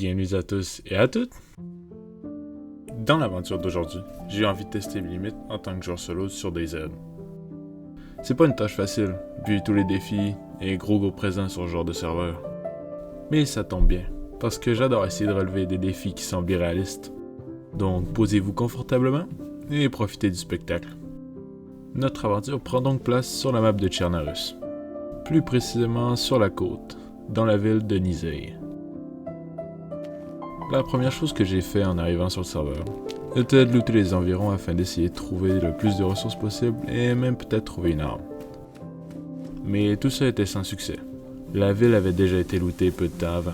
Bienvenue à tous et à toutes! Dans l'aventure d'aujourd'hui, j'ai eu envie de tester mes limites en tant que joueur solo sur DayZ. C'est pas une tâche facile, vu tous les défis et gros présents sur ce genre de serveur. Mais ça tombe bien, parce que j'adore essayer de relever des défis qui semblent irréalistes. Donc posez-vous confortablement et profitez du spectacle. Notre aventure prend donc place sur la map de Tchernarus, plus précisément sur la côte, dans la ville de Nizhei. La première chose que j'ai fait en arrivant sur le serveur était de looter les environs afin d'essayer de trouver le plus de ressources possible et même peut-être trouver une arme. Mais tout ça était sans succès. La ville avait déjà été lootée peu de temps avant.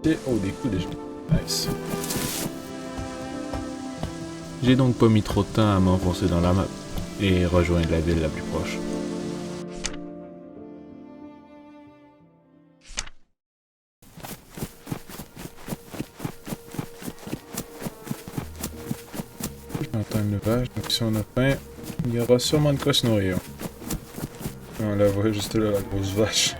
Et oh, des coups déjà. Nice. J'ai donc pas mis trop de temps à m'enfoncer dans la map et rejoindre la ville la plus proche. J'entends une vache, donc si on a faim, il y aura sûrement de quoi se nourrir. On la voit juste là, la grosse vache.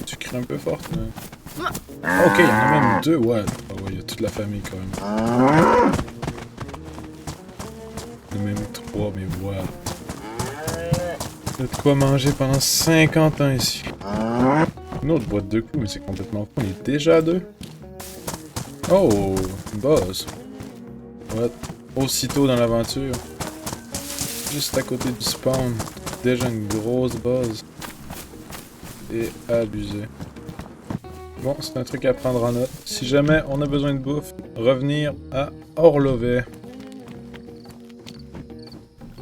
Tu cries un peu forte, mais... Ok, il y en a même deux, ouais. Ah ouais, il y a toute la famille quand même. Il y en a même trois, mais voilà. Il y a de quoi manger pendant 50 ans ici. Une autre boîte de clous, mais c'est complètement fou. On est déjà à deux. Oh, une base. What? Aussitôt dans l'aventure. Juste à côté du spawn. Déjà une grosse base. Et abusé. Bon, c'est un truc à prendre en note. Si jamais on a besoin de bouffe, revenir à Orlovay.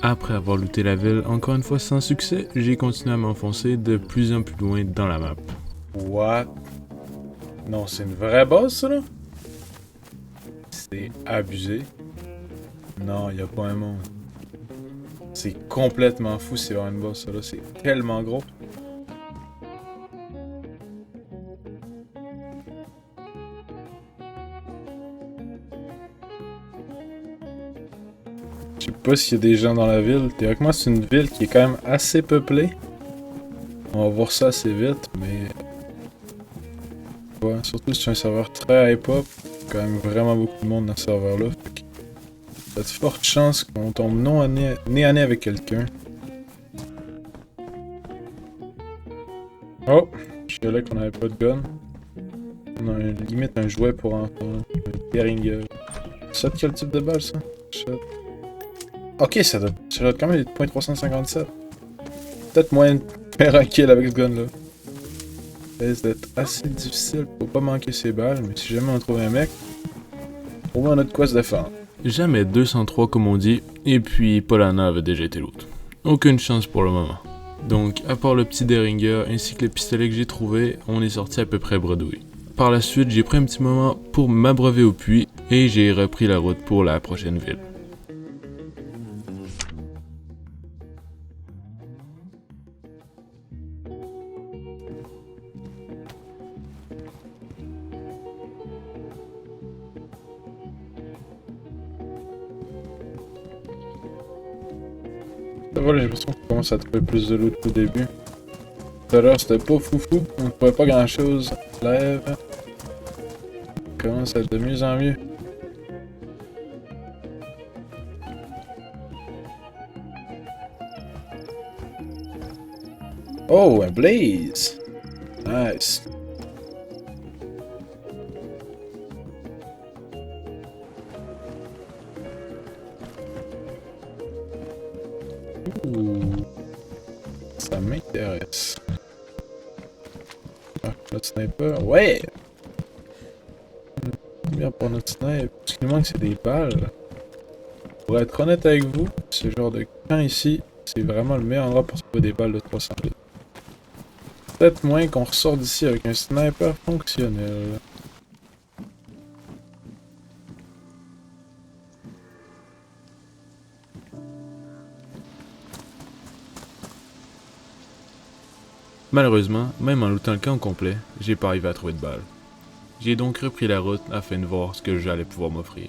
Après avoir looté la ville, encore une fois sans succès, j'ai continué à m'enfoncer de plus en plus loin dans la map. What? Non, c'est une vraie base, ça, là? C'est abusé. Non, y a pas un monde. C'est complètement fou, c'est vraiment une base, ça, là. C'est tellement gros. Je sais pas s'il y a des gens dans la ville. Théoriquement, c'est une ville qui est quand même assez peuplée. On va voir ça assez vite, mais... Ouais, surtout si c'est un serveur très hip-hop. Quand même vraiment beaucoup de monde dans ce serveur-là. Il y a de fortes chances qu'on tombe nez à nez avec quelqu'un. Oh! Je savais qu'on avait pas de gun. On a limite un jouet pour enfants. Un Derringer. Ça, quel type de balle, ça? Shot. Ok, ça doit quand même être .357. Peut-être moyen de faire un kill avec ce gun-là. Ça risque d'être assez difficile pour pas manquer ses balles, mais si jamais on trouve un mec, au moins on a de quoi se défendre. Jamais 203 comme on dit, et puis Polana avait déjà été loot. Aucune chance pour le moment. Donc, à part le petit Derringer ainsi que le pistolet que j'ai trouvé, on est sorti à peu près bredouille. Par la suite, j'ai pris un petit moment pour m'abreuver au puits, et j'ai repris la route pour la prochaine ville. Voilà, j'ai l'impression qu'on commence à trouver plus de loot qu'au début. Tout à l'heure, c'était pas foufou, on ne trouvait pas grand chose. Lève. On commence à être de mieux en mieux. Oh, un blaze! Nice. Ouh. Ça m'intéresse. Ah, notre sniper. Ouais! Bien pour notre sniper. Ce qui nous manque, c'est des balles. Pour être honnête avec vous, ce genre de camp ici, c'est vraiment le meilleur endroit pour trouver des balles de 300 litres. Peut-être moins qu'on ressort d'ici avec un sniper fonctionnel. Malheureusement, même en lootant le camp complet, j'ai pas arrivé à trouver de balles. J'ai donc repris la route afin de voir ce que j'allais pouvoir m'offrir.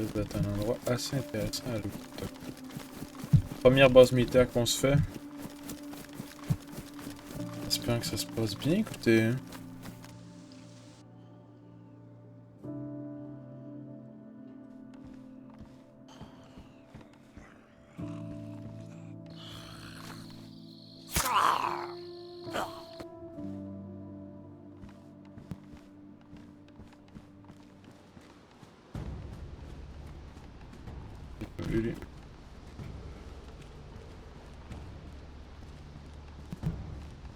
risque d'être un endroit assez intéressant à l'octobre. Première base militaire qu'on se fait. Espérant que ça se passe bien, écoutez. Hein. Lui.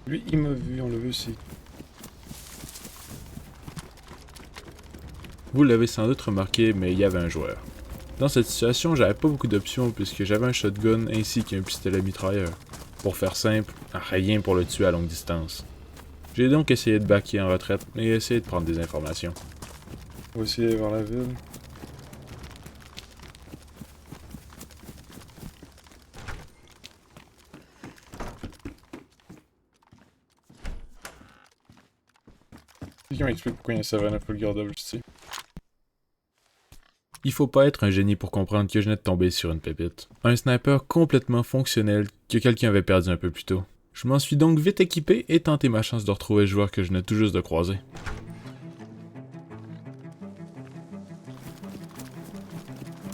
Lui, il m'a vu, on l'a vu aussi. Vous l'avez sans doute remarqué, mais il y avait un joueur. Dans cette situation, j'avais pas beaucoup d'options puisque j'avais un shotgun ainsi qu'un pistolet mitrailleur. Pour faire simple, rien pour le tuer à longue distance. J'ai donc essayé de backer en retraite et essayé de prendre des informations. On va essayer d'aller vers la ville. Quelqu'un m'explique pourquoi il y a un savane full gardable ici. Il faut pas être un génie pour comprendre que je venais de tomber sur une pépite. Un sniper complètement fonctionnel que quelqu'un avait perdu un peu plus tôt. Je m'en suis donc vite équipé et tenté ma chance de retrouver le joueur que je venais tout juste de croiser.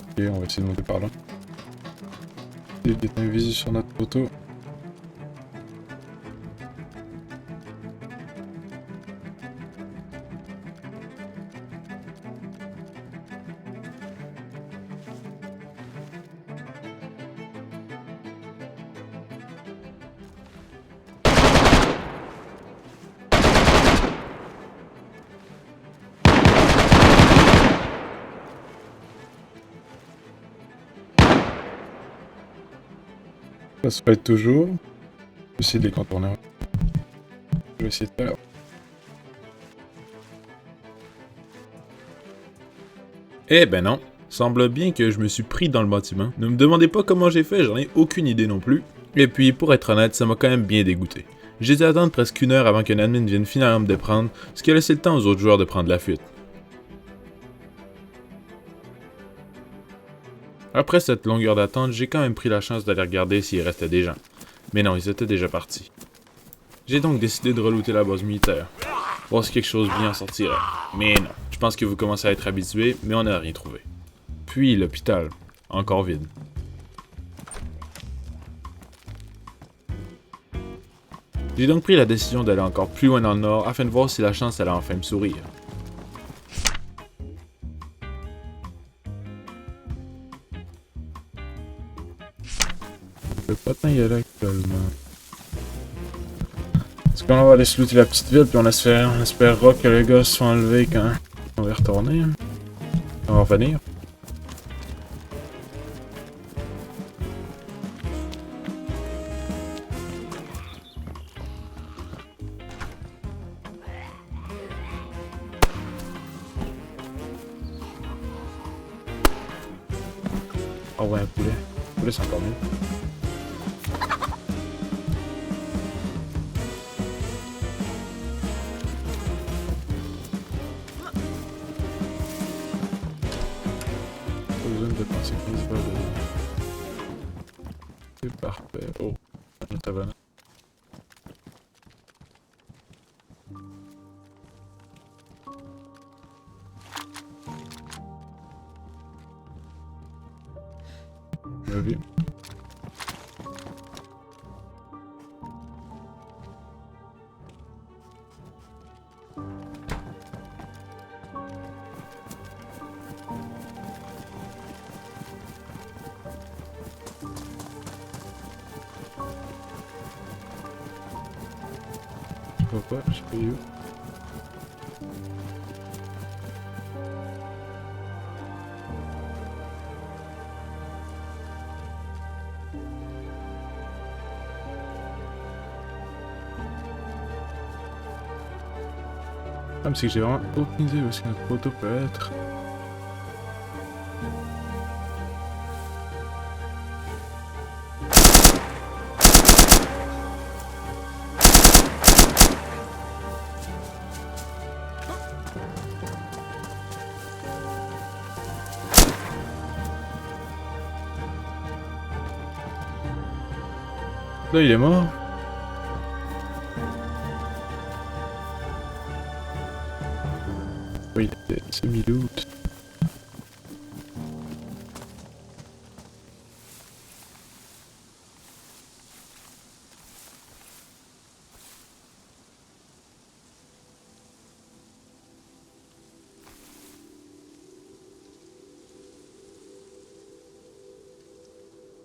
Ok, on va essayer de monter par là. Il est invisible sur notre photo. Ça se fait toujours. Je vais essayer de les contourner. Je vais essayer de faire. Eh ben non. Semble bien que je me suis pris dans le bâtiment. Ne me demandez pas comment j'ai fait, j'en ai aucune idée non plus. Et puis, pour être honnête, ça m'a quand même bien dégoûté. J'ai dû attendre presque 1 heure avant qu'un admin vienne finalement me déprendre, ce qui a laissé le temps aux autres joueurs de prendre la fuite. Après cette longueur d'attente, j'ai quand même pris la chance d'aller regarder s'il restait des gens. Mais non, ils étaient déjà partis. J'ai donc décidé de relooter la base militaire. Voir si quelque chose bien en sortirait. Mais non, je pense que vous commencez à être habitués, mais on n'a rien trouvé. Puis l'hôpital, encore vide. J'ai donc pris la décision d'aller encore plus loin dans le nord afin de voir si la chance allait enfin me sourire. Je peux pas tant y aller actuellement. Est-ce qu'on va aller se looter la petite ville puis on espérera que le gars se soit enlevé quand on va y retourner. Hein. On va revenir. Oh ouais, un poulet. Poulet c'est encore mieux. Pas besoin de dépenser 15 balles de... C'est parfait. Oh, un taverne. Vu. Je vois pas, je sais pas où. Ah, mais c'est que j'ai vraiment aucune idée où est-ce que notre photo peut être. Là, il est mort. Oui, il est semi-loot.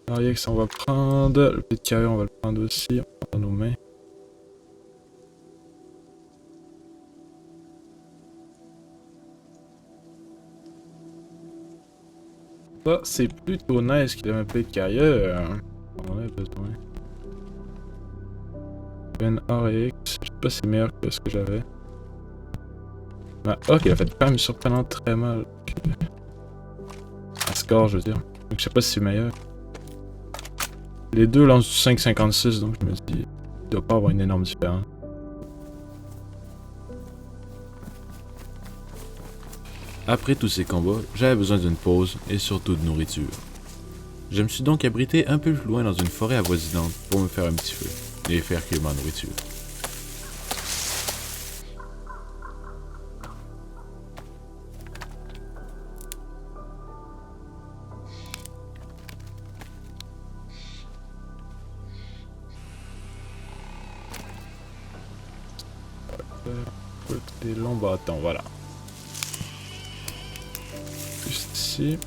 Ariex, on va prendre. Le pet carrière, on va le prendre aussi. On va prendre dans nos mains. Ça, c'est plutôt nice qu'il ait un pet carrière. On en a besoin. Ben Ariex, je sais pas si c'est meilleur que ce que j'avais. Ah, ok, il a fait quand même surprenant très mal. Un score, je veux dire. Donc je sais pas si c'est meilleur. Les deux lancent du 5,56, donc je me dis, il doit pas avoir une énorme différence. Après tous ces combats, j'avais besoin d'une pause et surtout de nourriture. Je me suis donc abrité un peu plus loin dans une forêt avoisinante pour me faire un petit feu et faire cuire ma nourriture. Des longs bâtons, voilà. Juste ici.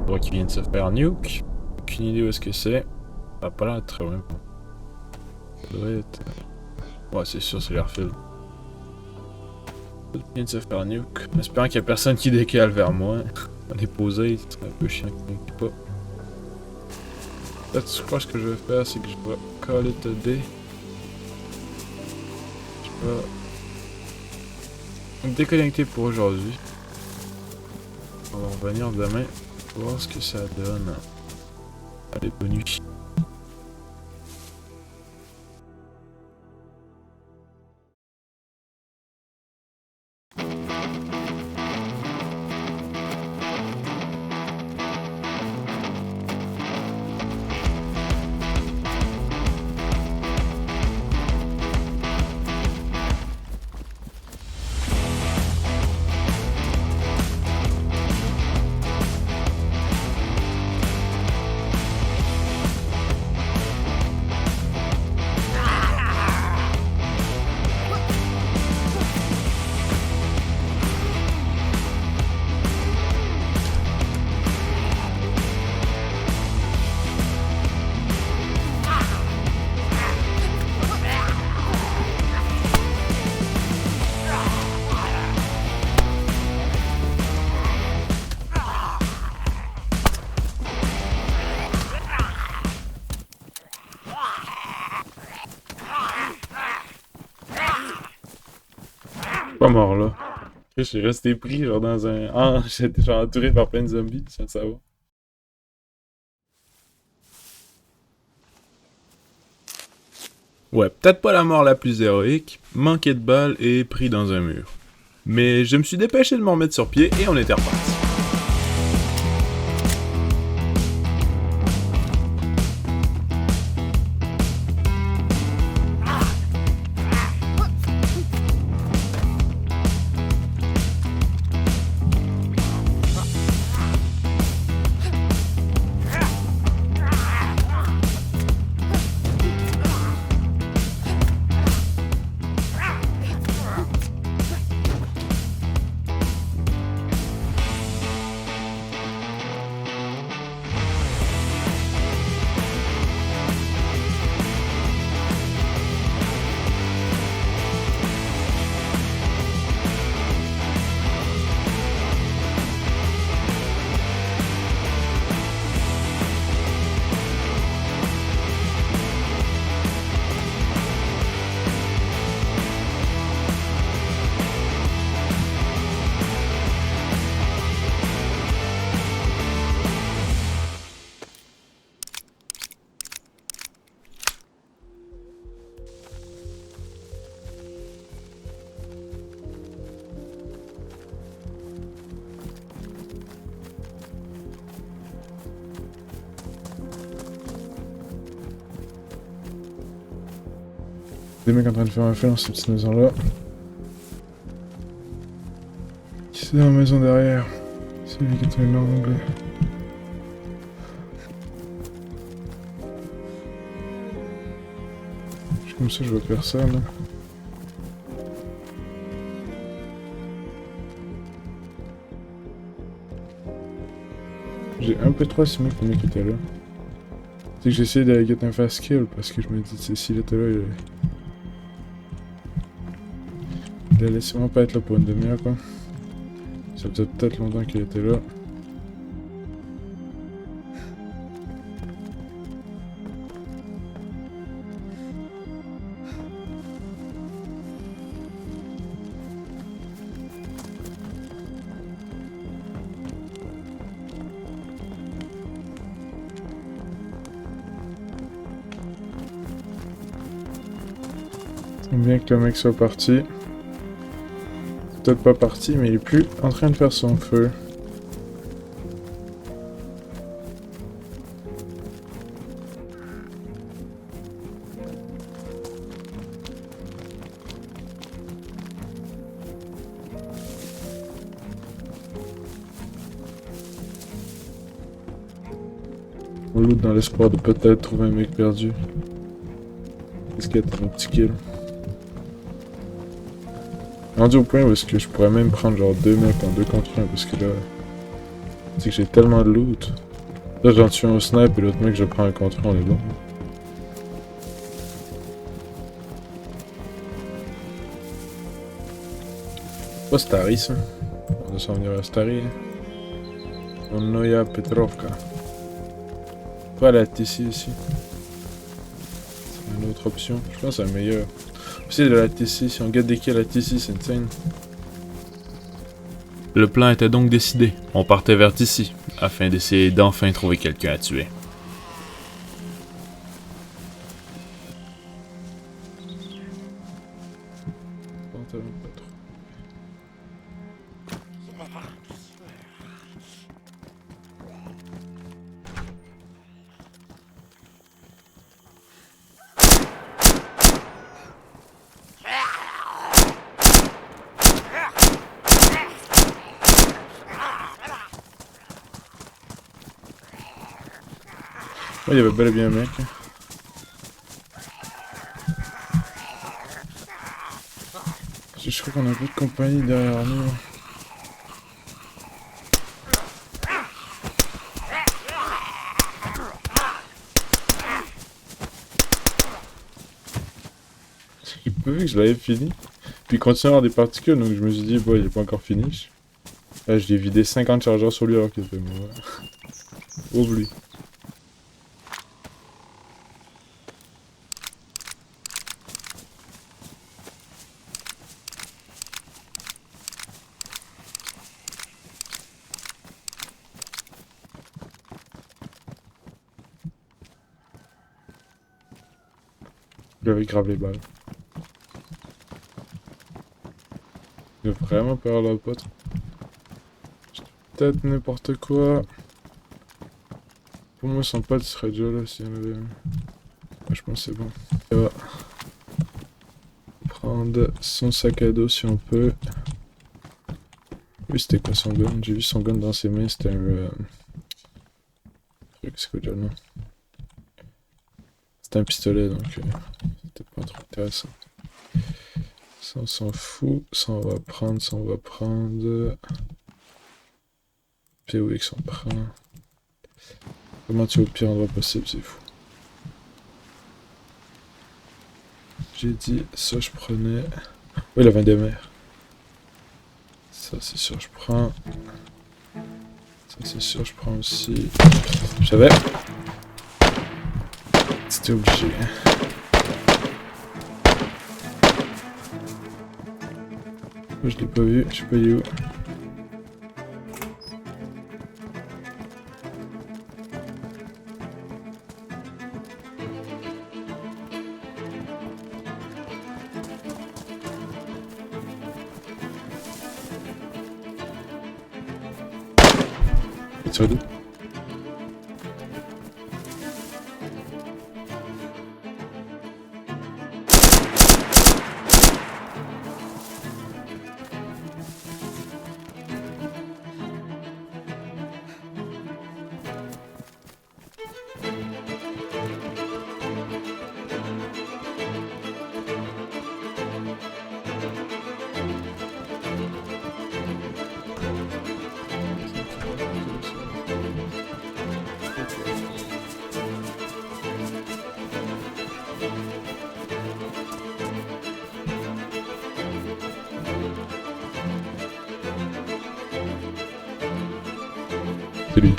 Je vois qu'il vient de se faire nuke. Aucune idée où est-ce que c'est. Ça a pas l'air très loin. Ça doit être... Ouais, c'est sûr, c'est l'airfield. Il vient de se faire nuke. En espérant qu'il y a personne qui décale vers moi. On est posé, c'est un peu chiant qu'il ne pas. Peut-être, je crois que ce que je vais faire, c'est que je vais call it a day. Je vais me déconnecter pour aujourd'hui. On va revenir demain pour voir ce que ça donne. Allez, bonne nuit. Pas mort là. Je suis resté pris genre dans un... Ah, j'étais genre entouré par plein de zombies, sans le savoir. Ouais, peut-être pas la mort la plus héroïque, manqué de balles et pris dans un mur. Mais je me suis dépêché de m'en remettre sur pied et on était reparti. Des mecs en train de faire un feu dans cette petite maison là. C'est dans la maison derrière. C'est lui qui est un angle. Comme ça, je vois personne. J'ai un peu trop estimé que le mec était là. C'est que j'ai essayé de get un fast kill parce que je me dis, s'il était là, il allait sûrement pas être là pour une demi-heure, quoi. Ça faisait peut-être longtemps qu'il était là. Bien que le mec soit parti. Peut-être pas parti, mais il est plus en train de faire son feu. On loot dans l'espoir de peut-être trouver un mec perdu. Qu'est-ce qu'il y a dans mon petit kill? Rendu au point où est-ce que je pourrais même prendre genre 2 mecs en 2 contre 1 parce que là, c'est que j'ai tellement de loot. Là j'en tue un au snipe et l'autre mec je prends un contre 1, on est bon. Pas Stary ça. On doit s'en venir à Stary. Onoya Petrovka. Pas la TC ici. C'est une autre option. Je pense que c'est la meilleure. C'est de la TC, si on gagne des kills à la TC, c'est insane. Le plan était donc décidé. On partait vers ici, afin d'essayer d'enfin trouver quelqu'un à tuer. Ouais, il y avait bel et bien un mec. Je crois qu'on a un peu de compagnie derrière nous. J'ai pas vu que je l'avais fini. Puis il continue à avoir des particules, donc je me suis dit, bon, il est pas encore fini. Là, je l'ai vidé 50 chargeurs sur lui alors qu'il était mort. Ouvre lui. Il avait grave les balles. Il a vraiment peur la pote. Peut-être n'importe quoi. Pour moi, son pote serait déjà là s'il y en avait un. Ouais, je pense que c'est bon. Il va prendre son sac à dos si on peut. Oui, c'était quoi son gun? J'ai vu son gun dans ses mains, c'était un... Qu'est-ce que déjà le nom? C'était un pistolet, donc c'était pas trop intéressant. Ça, on s'en fout. Ça, on va prendre, ça, on va prendre... POX, on prend... Comment tu es au pire endroit possible, c'est fou. J'ai dit, ça je prenais... Oui, la vin de mer. Ça c'est sûr, je prends... Ça c'est sûr, je prends aussi... J'avais... C'était obligé. Moi, je l'ai pas vu, je sais pas il est où. Tu vas d'où? C'est lui.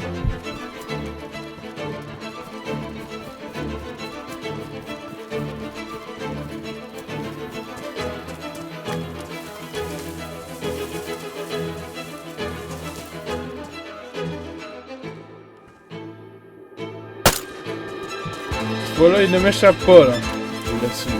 Voilà, il ne m'échappe pas là. Je l'assume.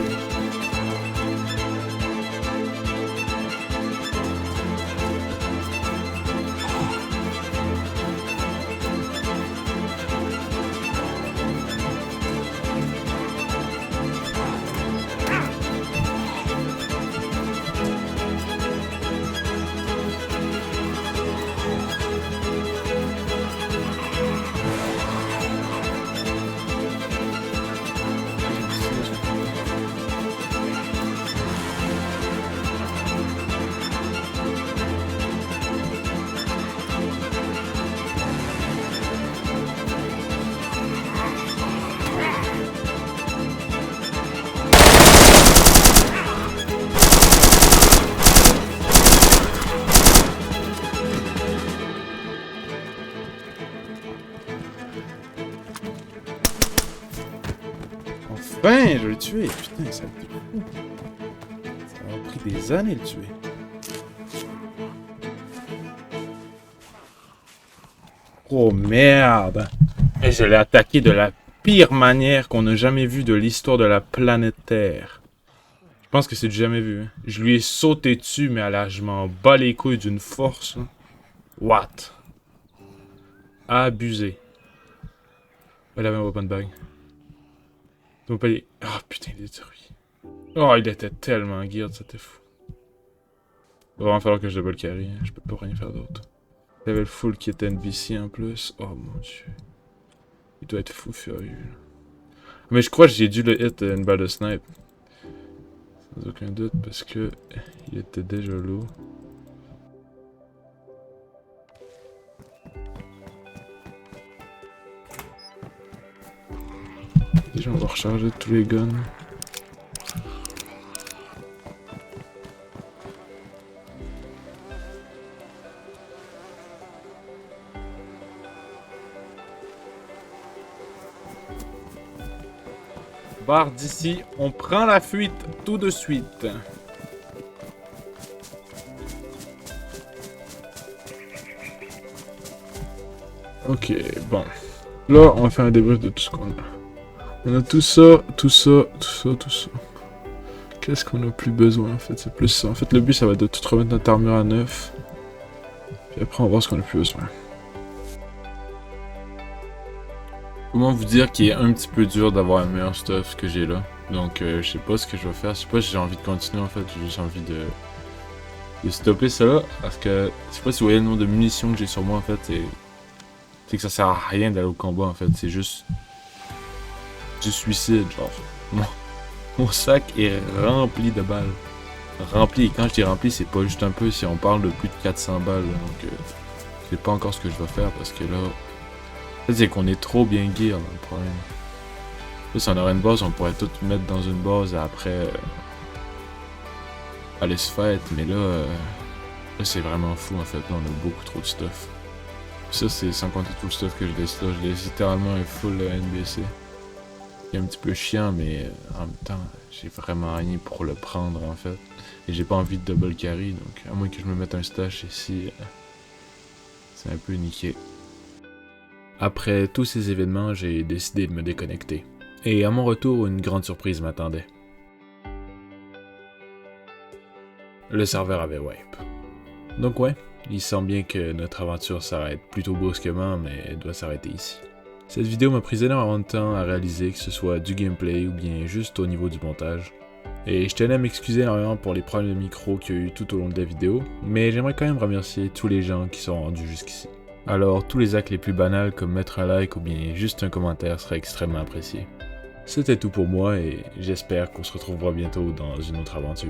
Enfin, je l'ai tué. Putain, ça a été fou. Ça m'a pris des années de le tuer. Oh merde. Et je l'ai attaqué de la pire manière qu'on n'a jamais vue de l'histoire de la planète Terre. Je pense que c'est du jamais vu. Hein. Je lui ai sauté dessus, mais là, je m'en bats les couilles d'une force. Hein. What? Abusé. Elle avait un weapon bag. Donc pas les... Ah putain, il est détruit. Oh, il était tellement geared, c'était fou. Il va vraiment falloir que je double carry, hein. Je peux pas rien faire d'autre. Il y avait le full qui était NPC en plus. Oh mon dieu. Il doit être fou furieux. Là. Mais je crois que j'ai dû le hit une balle de snipe. Sans aucun doute parce que il était déjà lourd. Déjà on va recharger tous les guns. Barre d'ici, on prend la fuite tout de suite. Ok, bon. Là, on va faire un débrief de tout ce qu'on a. On a tout ça, tout ça, tout ça, tout ça. Qu'est-ce qu'on a plus besoin en fait? C'est plus ça. En fait, le but, ça va être de tout remettre notre armure à neuf. Puis après, on va voir ce qu'on a plus besoin. Comment vous dire qu'il est un petit peu dur d'avoir un meilleur stuff que j'ai là. Donc, je sais pas ce que je vais faire. Je sais pas si j'ai envie de continuer en fait. J'ai juste envie de stopper ça là. Parce que, je sais pas si vous voyez le nombre de munitions que j'ai sur moi en fait. C'est que ça sert à rien d'aller au combat en fait. C'est juste du suicide, genre. Mon sac est rempli de balles. Rempli, et quand je dis rempli, c'est pas juste un peu, si on parle de plus de 400 balles. Là, donc, je sais pas encore ce que je vais faire parce que là. En fait, c'est qu'on est trop bien gear dans le problème. Là, si on aurait une base, on pourrait tout mettre dans une base et après. Aller se faire, mais là. Là, c'est vraiment fou en fait. Là, on a beaucoup trop de stuff. Ça, c'est sans compter tout le stuff que je laisse là. Je laisse littéralement un full NBC. C'est un petit peu chiant, mais en même temps, j'ai vraiment rien pour le prendre en fait. Et j'ai pas envie de double carry, donc à moins que je me mette un stash ici, c'est un peu niqué. Après tous ces événements, j'ai décidé de me déconnecter. Et à mon retour, une grande surprise m'attendait. Le serveur avait wipe. Donc ouais, il semble bien que notre aventure s'arrête plutôt brusquement, mais elle doit s'arrêter ici. Cette vidéo m'a pris énormément de temps à réaliser, que ce soit du gameplay ou bien juste au niveau du montage. Et je tenais à m'excuser énormément pour les problèmes de micro qu'il y a eu tout au long de la vidéo, mais j'aimerais quand même remercier tous les gens qui sont rendus jusqu'ici. Alors tous les actes les plus banals comme mettre un like ou bien juste un commentaire seraient extrêmement appréciés. C'était tout pour moi et j'espère qu'on se retrouvera bientôt dans une autre aventure.